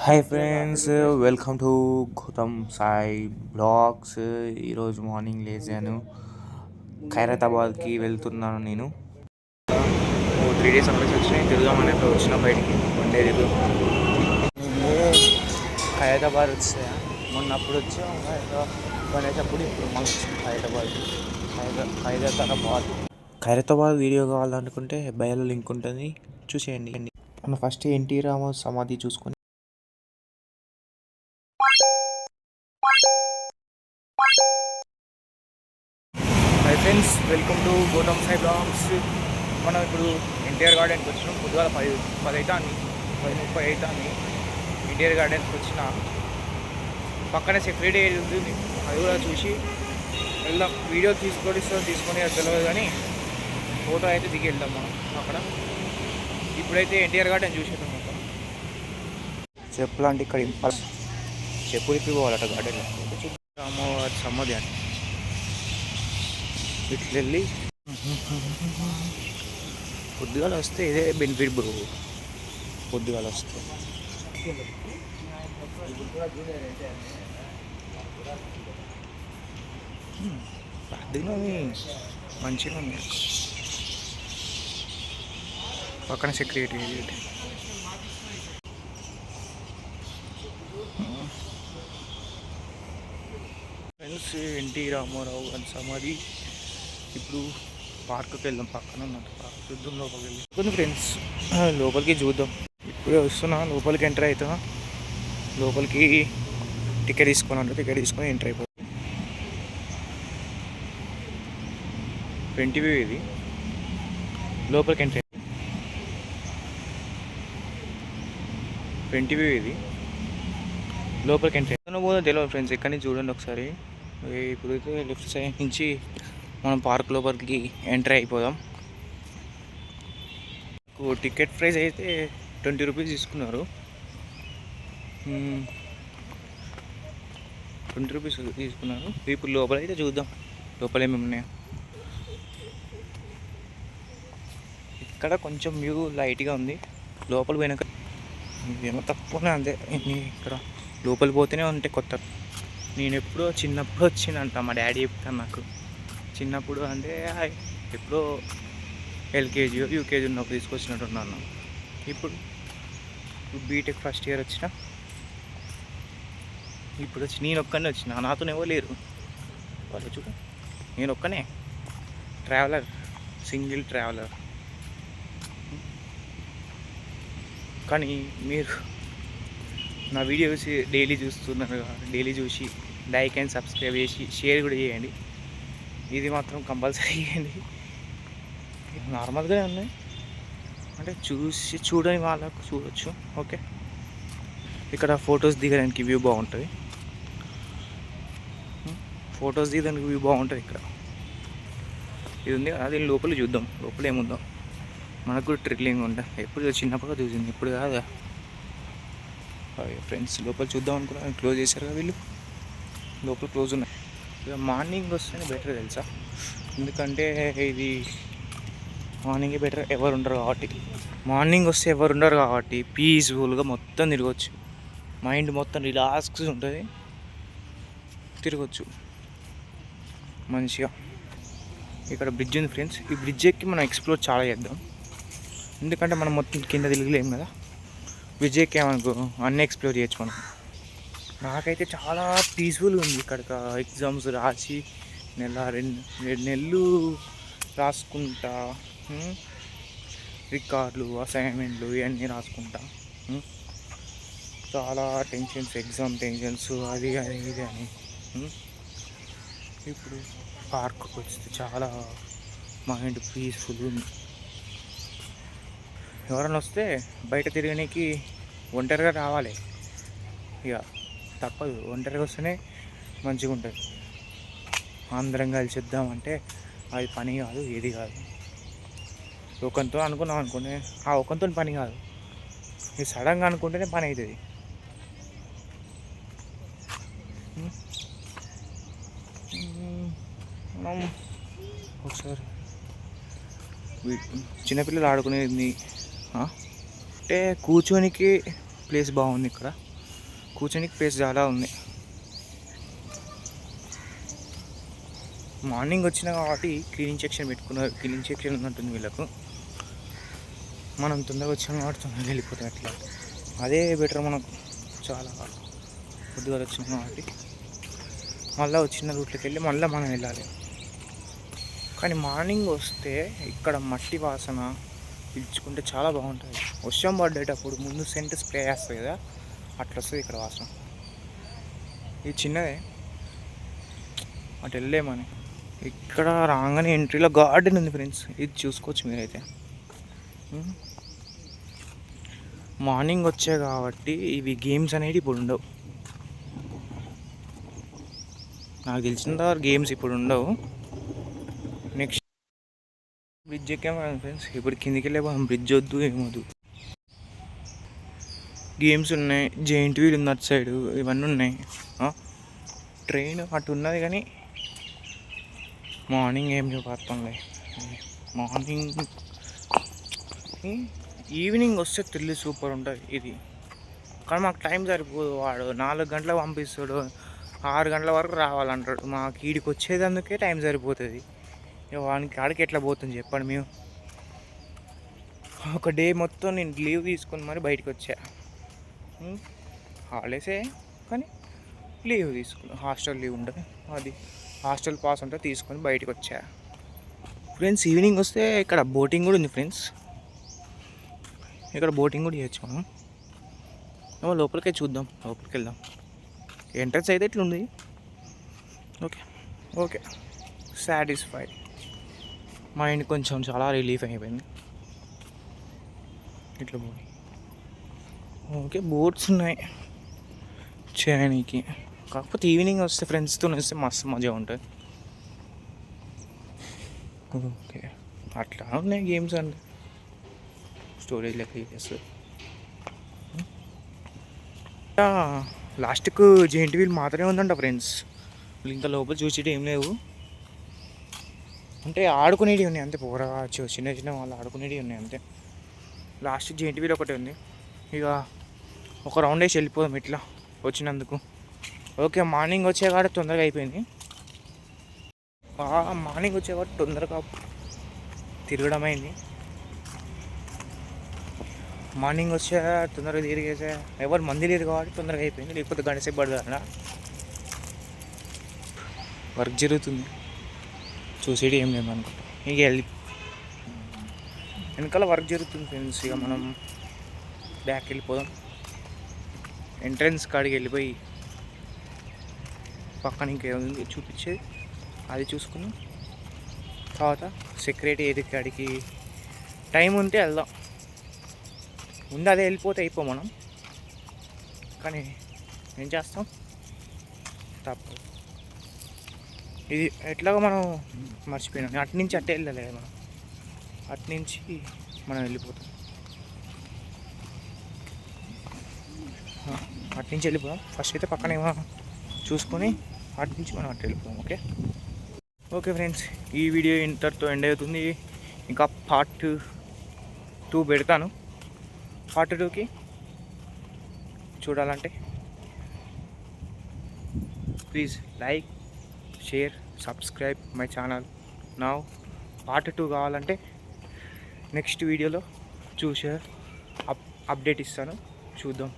Hi friends, welcome to Gautam Sai blogs. ఈరోజు morning లేచాను, ఖైరతాబాద్కి వెళ్తున్నాను. నేను 3 days అక్కడికి వచ్చినాయి. తిరుగుదామని అట్లా వచ్చిన బయటికి వన్ డే తిరుగు. ఖైరతాబాద్ వచ్చా మొన్నప్పుడు వచ్చాం. కొనేటప్పుడు ఇప్పుడు మనం ఖైరతాబాద్కి ఖైరతాబాద్ వీడియో కావాలనుకుంటే బయోలో లింక్ ఉంటుంది, చూసేయండి. మనం ఫస్ట్ ఎన్టీ రామారావు సమాధి చూసుకొని hi friends, welcome to Gautam Sai blogs. మనం ఇప్పుడు ఎన్టీఆర్ గార్డెన్కి వచ్చినాం. పొద్దుగాల 10 అవుతుంది, 10:30 అవుతుంది. ఎన్టీఆర్ గార్డెన్కి వచ్చిన పక్కనే సెక్యూరిటీ ఏరియా ఉంది, అది కూడా చూసి వెళ్దాం. వీడియో తీసుకొని అది తెలియదు, కానీ ఫోటో అయితే దిగి వెళ్దాం మనం అక్కడ. ఇప్పుడైతే ఎన్టీఆర్ గార్డెన్ చూసేద్దాం మొత్తం. చెప్పులు అంటే ఇక్కడ చెప్పులు ఇప్పి పోవాలట గార్డెన్లో. రామవారి సమాధి అంటే ఇట్లా వెళ్ళి పొద్దుగాల వస్తే ఇదే బెనిఫిట్ బ్రో. పొద్దుగాల వస్తే పొద్దున మంచిగా ఉంది. పక్కన సెక్రటరీ ఫ్రెండ్స్, ఎన్టీ రామారావు అని సమాధి. ఇప్పుడు పార్క్కి వెళ్దాం, పక్కన ఉన్నట్టు పార్క్ చూద్దాం. లోపలికి వెళ్ళి కొన్ని ఫ్రెండ్స్ లోపలికి చూద్దాం. ఇప్పుడే వస్తున్నా, లోపలికి ఎంటర్ అవుతా. లోపలికి టికెట్ తీసుకొని ఎంటర్ అయిపోతాం. ఫ్రంట్ వ్యూ ఇది. లోపలికి ఎంటర్ పోతే తెలియదు ఫ్రెండ్స్. ఎక్కడి నుంచి చూడండి ఒకసారి. ఇప్పుడైతే లెఫ్ట్ సైడ్ నుంచి మనం పార్క్ లోపలికి ఎంటర్ అయిపోదాం. టికెట్ ప్రైస్ అయితే 20 రూపీస్ తీసుకున్నారు. 20 రూపీస్ తీసుకున్నారు. ఇప్పుడు లోపల అయితే చూద్దాం, లోపల ఏమేమి ఉన్నాయో. ఇక్కడ కొంచెం వ్యూ లైట్గా ఉంది. లోపల పోయినాక ఏమో తక్కువనే అంతే. ఇక్కడ లోపలికి పోతేనే ఉంటాయి కొత్త. నేను ఎప్పుడో చిన్నప్పుడు వచ్చినంట, మా డాడీ చెప్తాను నాకు. చిన్నప్పుడు అంటే ఎప్పుడో ఎల్కేజీ యూకేజీ ఉన్నప్పుడు తీసుకొచ్చినట్టున్నాను. ఇప్పుడు బీటెక్ ఫస్ట్ ఇయర్ వచ్చిన. ఇప్పుడు నేను ఒక్కనే వచ్చిన, నాతోనే ఎవరు లేరు. వాళ్ళు చూడ, నేను ఒక్కనే సింగిల్ ట్రావెలర్. కానీ మీరు నా వీడియోస్ డైలీ చూస్తున్నారు. డైలీ చూసి లైక్ అండ్ సబ్స్క్రైబ్ చేసి షేర్ కూడా చేయండి. ఇది మాత్రం కంపల్సరీ చేయండి. నార్మల్గానే ఉన్నాయి, అంటే చూడని వాళ్ళకు చూడొచ్చు. ఓకే, ఇక్కడ ఫొటోస్ దిగడానికి వ్యూ బాగుంటుంది. ఇక్కడ ఇది ఉంది కదా, దీని లోపల చూద్దాం. లోపల ఏముందో మనకు కూడా థ్రిల్లింగ్ ఉంటుంది. ఎప్పుడు చిన్నప్పుడు చూసింది, ఇప్పుడు కాదు ఫ్రెండ్స్. లోపల చూద్దాం అనుకున్నా, క్లోజ్ చేశారు కదా వీళ్ళు. లోపల క్లోజ్ ఉన్నాయి. ఇక మార్నింగ్ వస్తేనే బెటర్ తెలుసా, ఎందుకంటే ఇది మార్నింగే బెటర్. ఎవరు ఉండరు కాబట్టి పీస్ఫుల్గా మొత్తం తిరగచ్చు. మైండ్ మొత్తం రిలాక్స్ ఉంటుంది, తిరగచ్చు మంచిగా. ఇక్కడ బ్రిడ్జ్ ఉంది ఫ్రెండ్స్. ఈ బ్రిడ్జ్ ఎక్కి మనం ఎక్స్ప్లోర్ చాలా చేద్దాం, ఎందుకంటే మనం మొత్తం కింద తిరగలేము కదా. బ్రిడ్జ్ ఎక్కామనుకో అన్నీ ఎక్స్ప్లోర్ చేయొచ్చు మనం. నాకైతే చాలా పీస్ఫుల్గా ఉంది. ఇక్కడ ఎగ్జామ్స్ రాసి రెండు నెలలు రాసుకుంటా, రికార్డులు అసైన్మెంట్లు ఇవన్నీ రాసుకుంటా. చాలా టెన్షన్స్, ఎగ్జామ్ టెన్షన్స్, అది ఇది అని. ఇప్పుడు పార్క్కి వస్తే చాలా మైండ్ పీస్ఫుల్ ఉంది. ఎవరైనా వస్తే బయట తిరగడానికి ఒంటరిగా రావాలి, ఇక తప్పదు. ఒంటరిగా వస్తేనే మంచిగా ఉంటుంది. అందరం కలిసి వద్దామంటే అది పని కాదు, ఏది కాదు. ఒకరితో అనుకున్నాం అనుకునే ఆ ఒకరితో పని కాదు, ఇది సడన్గా అనుకుంటేనే పని అవుతుంది. మనం ఒకసారి చిన్నపిల్లలు ఆడుకునేది అంటే కూర్చోనికి ప్లేస్ బాగుంది ఇక్కడ. కూర్చోనికి ప్లేస్ చాలా ఉంది. మార్నింగ్ వచ్చిన కాబట్టి క్లీనింగ్ సెక్షన్ పెట్టుకున్నారు. క్లీనింగ్ సెక్షన్ ఉన్నట్టుంది వీళ్ళకు. మనం తొందరగా వచ్చాం కాబట్టి తొందరగా వెళ్ళిపోతాం. అట్లా అదే బెటర్ మనకు. చాలా పొద్దుగా వచ్చినాం కాబట్టి మళ్ళీ వచ్చిన రూట్లోకి వెళ్ళి మళ్ళీ మనం వెళ్ళాలి. కానీ మార్నింగ్ వస్తే ఇక్కడ మట్టి వాసన పీల్చుకుంటే చాలా బాగుంటుంది. వర్షం పడ్డేటప్పుడు ముందు సెంట్ స్ప్రే చేస్తుంది కదా, అట్లా వస్తుంది ఇక్కడ వాసన. ఇది చిన్నదే, అటు వెళ్ళేమని. ఇక్కడ రాగానే ఎంట్రీలో గార్డెన్ ఉంది ఫ్రెండ్స్, ఇది చూసుకోవచ్చు మీరైతే. మార్నింగ్ వచ్చే కాబట్టి ఇవి గేమ్స్ అనేవి ఇప్పుడు ఉండవు. నాకు తెలిసిన గేమ్స్ ఇప్పుడు ఉండవు. నెక్స్ట్ బ్రిడ్జ్ ఎక్కాము ఫ్రెండ్స్. ఇప్పుడు కిందికి వెళ్ళే బ్రిడ్జ్ వద్దు ఏమొద్దు. గేమ్స్ ఉన్నాయి, జెయింట్ వీల్ ఉంది అటు సైడు, ఇవన్నీ ఉన్నాయి. ట్రైన్ అటు ఉన్నది కానీ మార్నింగ్ ఏం చూపడుతుంది. మార్నింగ్ ఈవినింగ్ వస్తే తెల్లి సూపర్ ఉంటుంది ఇది. కానీ మాకు టైం సరిపోదు. వాడు 4 గంటలకు పంపిస్తాడు, 6 గంటల వరకు రావాలంటాడు. మాకు ఈడికి వచ్చేదందుకే టైం సరిపోతుంది. వానికి ఆడికి ఎట్లా పోతుంది చెప్పండి. మేము ఒక డే మొత్తం నేను లీవ్ తీసుకొని మరి బయటకు వచ్చా. హాలిడేసే కానీ లీవ్ తీసుకుని, హాస్టల్ లీవ్ ఉంటుంది, అది హాస్టల్ పాస్ ఉంటే తీసుకొని బయటకు వచ్చా ఫ్రెండ్స్. ఈవినింగ్ వస్తే ఇక్కడ బోటింగ్ కూడా ఉంది ఫ్రెండ్స్. ఇక్కడ బోటింగ్ కూడా చేయొచ్చు మనం. లోపలికే చూద్దాం, లోపలికి వెళ్దాం. ఎంట్రన్స్ అయితే ఇట్లుంది. Okay okay, satisfied. మైండ్ కొంచెం చాలా రిలీఫ్ అయిపోయింది. ఇట్లా పోయి ఓకే, బోట్స్ ఉన్నాయి చేయడానికి. కాకపోతే ఈవినింగ్ వస్తే ఫ్రెండ్స్తో వస్తే మస్తు మజా ఉంటుంది. ఓకే, అట్లా ఉన్నాయి గేమ్స్ అండి. స్టోరేజ్ లెక్క చేస్తారు. లాస్ట్కు జెయింట్ వీల్ మాత్రమే ఉందంట ఫ్రెండ్స్. ఇంత లోపల చూసేటి ఏం లేవు. అంటే ఆడుకునేవి ఉన్నాయి అంతే. పోరవచ్చు చిన్న చిన్న వాళ్ళు ఆడుకునేవి ఉన్నాయి అంతే. లాస్ట్ జెయింట్ వీల్ ఒకటి ఉంది. ఇక ఒక రౌండ్ వేసి వెళ్ళిపోదాం ఇట్లా వచ్చినందుకు. ఓకే, మార్నింగ్ వచ్చేకాడ తొందరగా అయిపోయింది. మార్నింగ్ వచ్చేకాడ తొందరగా తిరగడం అయింది. మార్నింగ్ వచ్చే తొందరగా తిరిగేసే, ఎవరు మంది లేదు కాబట్టి తొందరగా అయిపోయింది. లేకపోతే గంట సేపు పడదా. వర్క్ జరుగుతుంది, చూసేది ఏం లేదు అనుకుంటా. ఇక వెళ్ళి వెనకాల వర్క్ జరుగుతుంది ఫ్రెండ్స్. ఇక మనం బ్యాక్ వెళ్ళిపోదాం. ఎంట్రన్స్ కాడికి వెళ్ళిపోయి పక్కన ఇంకేముంది చూపించేది అది చూసుకున్నాం. తర్వాత సెక్యూరిటీ ఏది కాడికి టైం ఉంటే వెళ్దాం. ముందు అదే వెళ్ళిపోతే అయిపో మనం. కానీ ఏం చేస్తాం, తప్పదు. ఇది ఎట్లాగో మనం మర్చిపోయినాం. అటు నుంచి అట్టే వెళ్ళలేదు మనం, అటు నుంచి మనం వెళ్ళిపోతాం. అటు నుంచి వెళ్ళిపోదాం. ఫస్ట్ అయితే పక్కన ఏమో చూసుకొని అటు నుంచి మనం అటు వెళ్ళిపోదాం. ఓకే ఓకే ఫ్రెండ్స్, ఈ వీడియో ఇంతటితో ఎండ్ అవుతుంది. ఇంకా పార్ట్ 2 పెడతాను. పార్ట్ 2కి చూడాలంటే please like, share, subscribe my channel. నా పార్ట్ 2 కావాలంటే నెక్స్ట్ వీడియోలో చూసే అప్డేట్ ఇస్తాను, చూద్దాం.